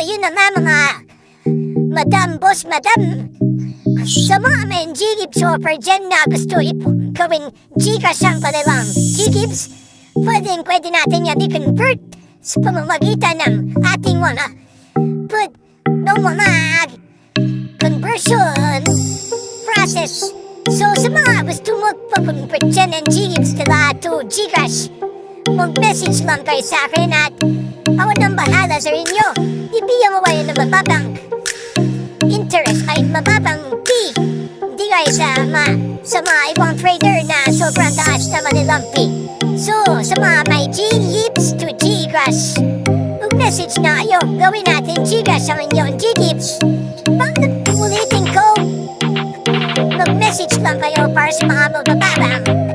yun na nga mga madam, boss, madam. Sa mga may G-Gibbs offer dyan na gusto gawin Gcash ang kanilang G-Gibbs, pwede natin yan i-convert sa pamamagitan ng ating mga conversion process. So sa mga gusto magpa-convert dyan ng G-Gibbs nila to Gcash, mag-message lang kayo sa akin at ako nang bahala sa inyo. Ibigyan mo kayo ng mababang interest ay mababang fee. Hindi kayo sa mga ibang trader na sobrang taas naman nilang fee. So sa mga may G-Gibbs to Gcash, mag-message na kayo. Gawin natin Gcash ang inyong G-Gibbs. Ulitin ko, mag-message lang kayo para sa mga mababang